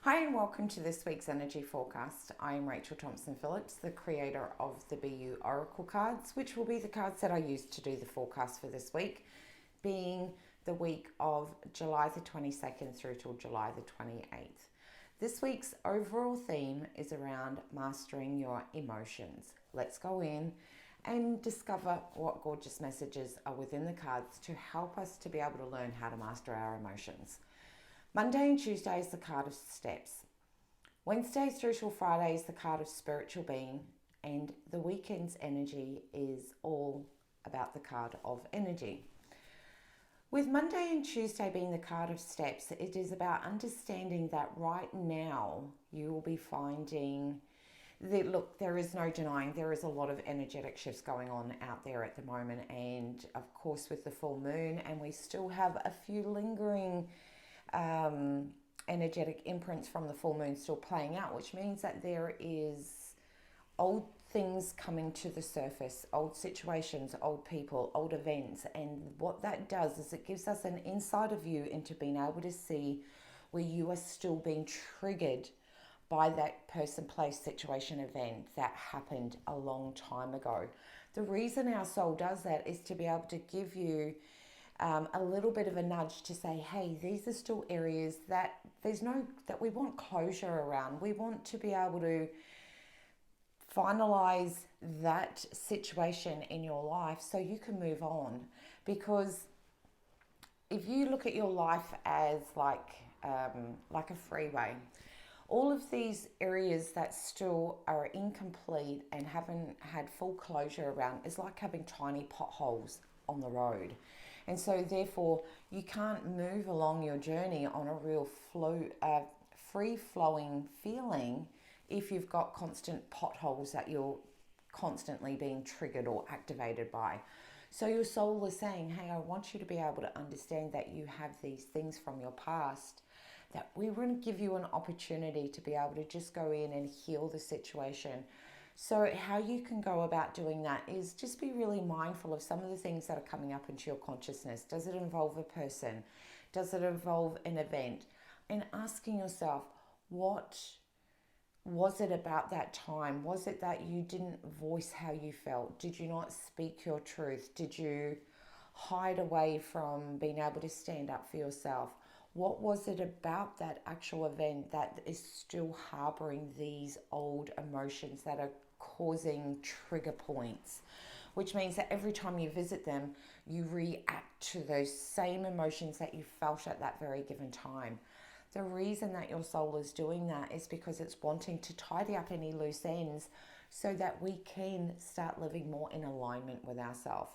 Hi and welcome to this week's energy forecast. I am Rachel Thompson Phillips, the creator of the BU Oracle cards, which will be the cards that I use to do the forecast for this week, being the week of July the 22nd through till July the 28th. This week's overall theme is around mastering your emotions. Let's go in and discover what gorgeous messages are within the cards to help us to be able to learn how to master our emotions. Monday and Tuesday is the card of steps. Wednesday through till Friday is the card of spiritual being, and the weekend's energy is all about the card of energy. With Monday and Tuesday being the card of steps, it is about understanding that right now you will be finding that, look, there is no denying there is a lot of energetic shifts going on out there at the moment, and of course with the full moon, and we still have a few lingering energetic imprints from the full moon still playing out, which means that there is old things coming to the surface, old situations, old people, old events. And what that does is it gives us an insider view into being able to see where you are still being triggered by that person, place, situation, event that happened a long time ago. The reason our soul does that is to be able to give you a little bit of a nudge to say, hey, these are still areas that that we want closure around. We want to be able to finalize that situation in your life so you can move on. Because if you look at your life as like a freeway, all of these areas that still are incomplete and haven't had full closure around is like having tiny potholes on the road. And so therefore you can't move along your journey on a real free-flowing feeling if you've got constant potholes that you're constantly being triggered or activated by. So your soul is saying, hey, I want you to be able to understand that you have these things from your past, that we want to give you an opportunity to be able to just go in and heal the situation. So how you can go about doing that is just be really mindful of some of the things that are coming up into your consciousness. Does it involve a person? Does it involve an event? And asking yourself, what was it about that time? Was it that you didn't voice how you felt? Did you not speak your truth? Did you hide away from being able to stand up for yourself? What was it about that actual event that is still harboring these old emotions that are causing trigger points? Which means that every time you visit them, you react to those same emotions that you felt at that very given time. The reason that your soul is doing that is because it's wanting to tidy up any loose ends so that we can start living more in alignment with ourselves.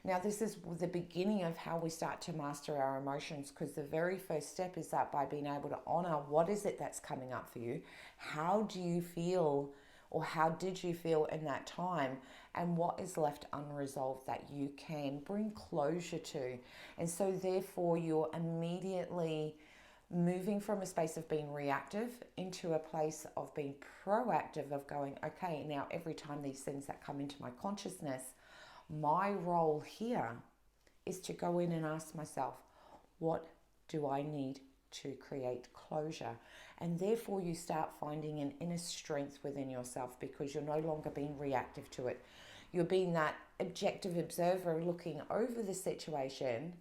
Now, this is the beginning of how we start to master our emotions, because the very first step is that by being able to honor what is it that's coming up for you, how do you feel, or how did you feel in that time, and what is left unresolved that you can bring closure to. And so therefore you're immediately moving from a space of being reactive into a place of being proactive, of going, okay, now every time these things that come into my consciousness, my role here is to go in and ask myself, what do I need to create closure? And therefore you start finding an inner strength within yourself, because you're no longer being reactive to it. You're being that objective observer looking over the situation.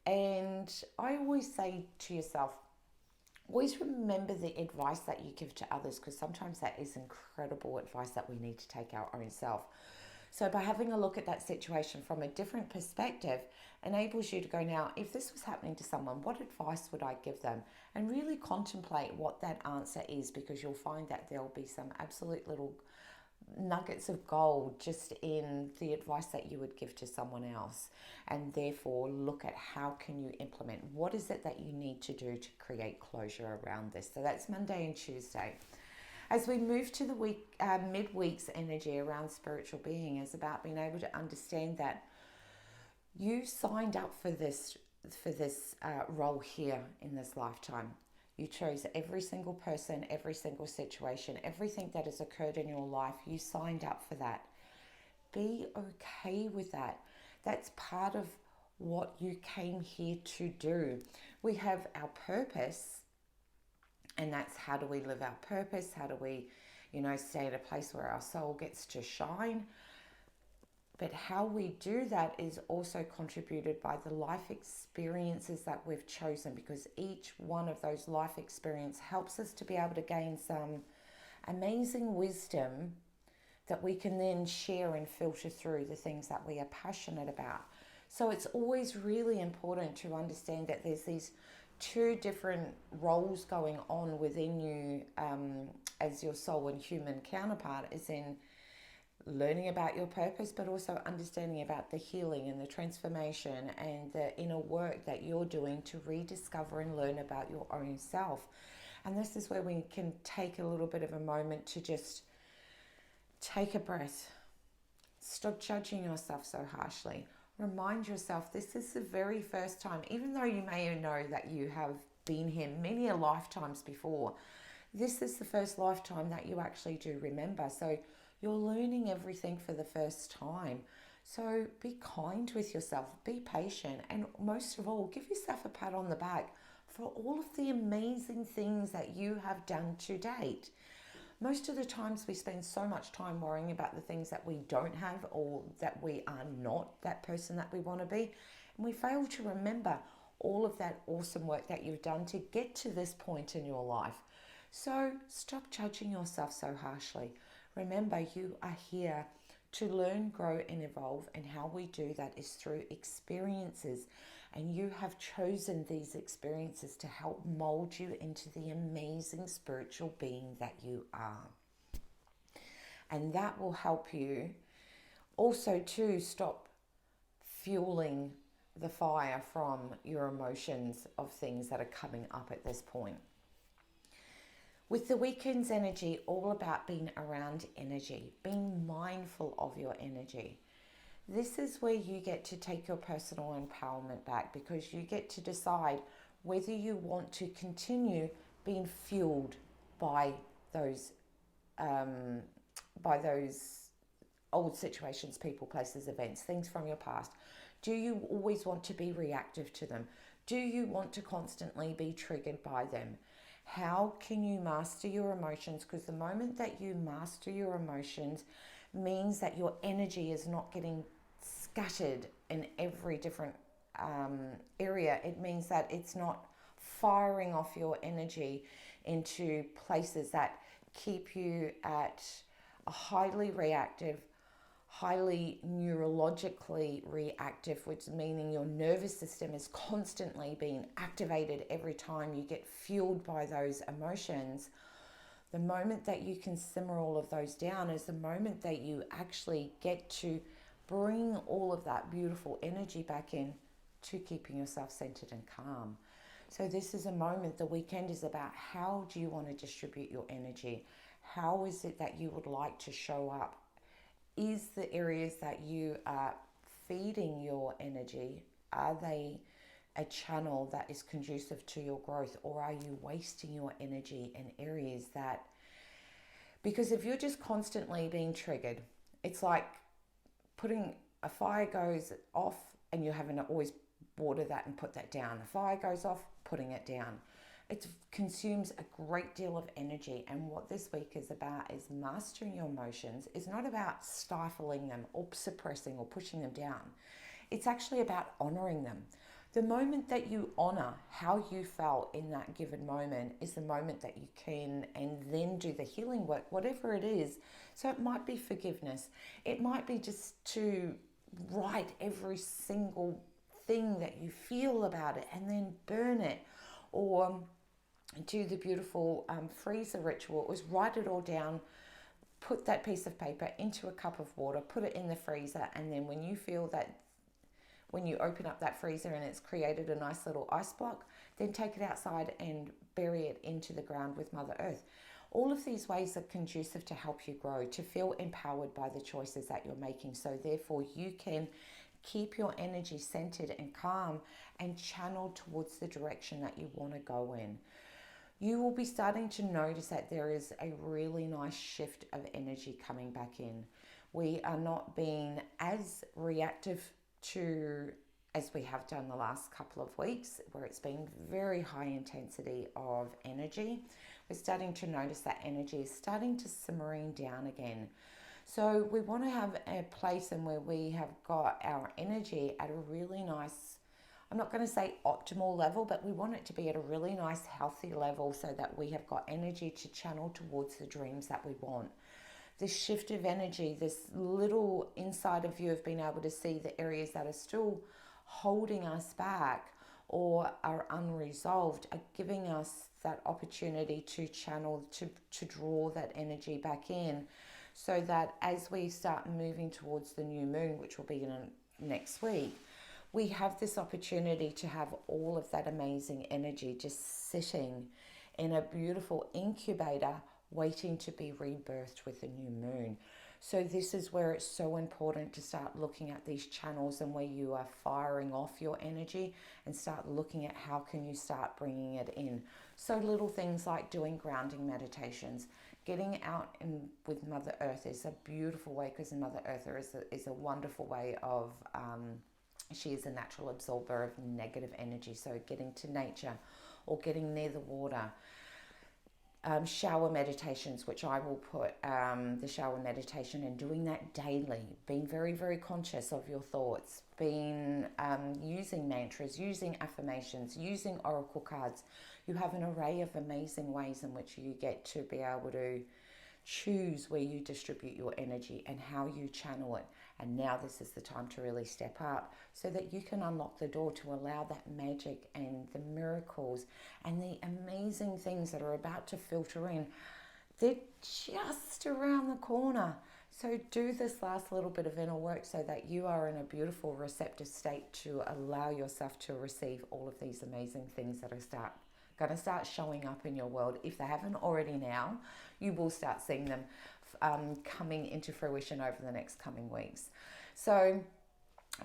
And I always say to yourself, always remember the advice that you give to others, because sometimes that is incredible advice that we need to take our own self. So by having a look at that situation from a different perspective enables you to go, now, if this was happening to someone, what advice would I give them? And really contemplate what that answer is, because you'll find that there'll be some absolute little nuggets of gold just in the advice that you would give to someone else. And therefore look at how can you implement, what is it that you need to do to create closure around this. So that's Monday and Tuesday. As we move to the week, midweek's energy around spiritual being is about being able to understand that you signed up for this role here in this lifetime. You chose every single person, every single situation, everything that has occurred in your life. You signed up for that. Be okay with that. That's part of what you came here to do. We have our purpose, And that's, how do we live our purpose? How do we, stay at a place where our soul gets to shine? But how we do that is also contributed by the life experiences that we've chosen, because each one of those life experiences helps us to be able to gain some amazing wisdom that we can then share and filter through the things that we are passionate about. So it's always really important to understand that there's these two different roles going on within you, as your soul and human counterpart, is in learning about your purpose, but also understanding about the healing and the transformation and the inner work that you're doing to rediscover and learn about your own self. And this is where we can take a little bit of a moment to just take a breath. Stop judging yourself so harshly. Remind yourself this is the very first time, even though you may know that you have been here many a lifetimes before, this is the first lifetime that you actually do remember. So you're learning everything for the first time. So be kind with yourself, be patient, and most of all, give yourself a pat on the back for all of the amazing things that you have done to date. Most of the times we spend so much time worrying about the things that we don't have, or that we are not that person that we want to be. And we fail to remember all of that awesome work that you've done to get to this point in your life. So stop judging yourself so harshly. Remember, you are here to learn, grow, and evolve. And how we do that is through experiences. And you have chosen these experiences to help mold you into the amazing spiritual being that you are. And that will help you also to stop fueling the fire from your emotions of things that are coming up at this point. With the weekend's energy, all about being around energy, being mindful of your energy. This is where you get to take your personal empowerment back, because you get to decide whether you want to continue being fueled by those old situations, people, places, events, things from your past. Do you always want to be reactive to them? Do you want to constantly be triggered by them? How can you master your emotions? Because the moment that you master your emotions means that your energy is not getting scattered in every different area. It means that it's not firing off your energy into places that keep you at a highly reactive, highly neurologically reactive, which meaning your nervous system is constantly being activated every time you get fueled by those emotions. The moment that you can simmer all of those down is the moment that you actually get to bring all of that beautiful energy back in to keeping yourself centered and calm. So this is a moment, the weekend is about, how do you want to distribute your energy? How is it that you would like to show up? Is the areas that you are feeding your energy, are they a channel that is conducive to your growth, or are you wasting your energy in areas that, because if you're just constantly being triggered, it's like putting a fire goes off and you haven't always water that and put that down. The fire goes off, putting it down. It consumes a great deal of energy. And what this week is about is mastering your emotions. It's not about stifling them or suppressing or pushing them down. It's actually about honoring them. The moment that you honor how you felt in that given moment is the moment that you can and then do the healing work, whatever it is. So it might be forgiveness. It might be just to write every single thing that you feel about it and then burn it, or do the beautiful freezer ritual. It was write it all down, put that piece of paper into a cup of water, put it in the freezer, and then when you feel that, when you open up that freezer and it's created a nice little ice block, then take it outside and bury it into the ground with Mother Earth. All of these ways are conducive to help you grow, to feel empowered by the choices that you're making. So therefore you can keep your energy centered and calm and channeled towards the direction that you want to go in. You will be starting to notice that there is a really nice shift of energy coming back in. We are not being as reactive to as we have done the last couple of weeks, where it's been very high intensity of energy. We're starting to notice that energy is starting to simmering down again. So we want to have a place in where we have got our energy at a really nice, I'm not going to say optimal level, but we want it to be at a really nice, healthy level so that we have got energy to channel towards the dreams that we want. This shift of energy, this little inside of you of being able to see the areas that are still holding us back or are unresolved, are giving us that opportunity to channel, to draw that energy back in, so that as we start moving towards the new moon, which will be in next week, we have this opportunity to have all of that amazing energy just sitting in a beautiful incubator waiting to be rebirthed with the new moon. So this is where it's so important to start looking at these channels and where you are firing off your energy, and start looking at how can you start bringing it in. So little things like doing grounding meditations, getting out in with Mother Earth is a beautiful way, because Mother Earth is a wonderful way of, she is a natural absorber of negative energy. So getting to nature or getting near the water. Shower meditations, which I will put the shower meditation, and doing that daily, being very, very conscious of your thoughts, being using mantras, using affirmations, using oracle cards. You have an array of amazing ways in which you get to be able to choose where you distribute your energy and how you channel it. And now this is the time to really step up so that you can unlock the door to allow that magic and the miracles and the amazing things that are about to filter in. They're just around the corner. So do this last little bit of inner work so that you are in a beautiful receptive state to allow yourself to receive all of these amazing things that are going to start showing up in your world. If they haven't already now, you will start seeing them coming into fruition over the next coming weeks. So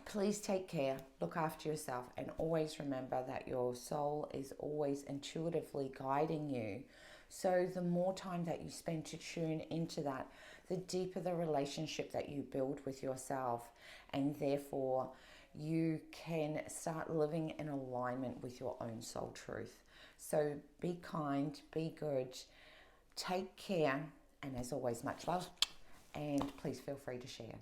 please take care, look after yourself, and always remember that your soul is always intuitively guiding you. So the more time that you spend to tune into that, the deeper the relationship that you build with yourself, and therefore you can start living in alignment with your own soul truth. So be kind, be good, take care, and as always, much love, and please feel free to share.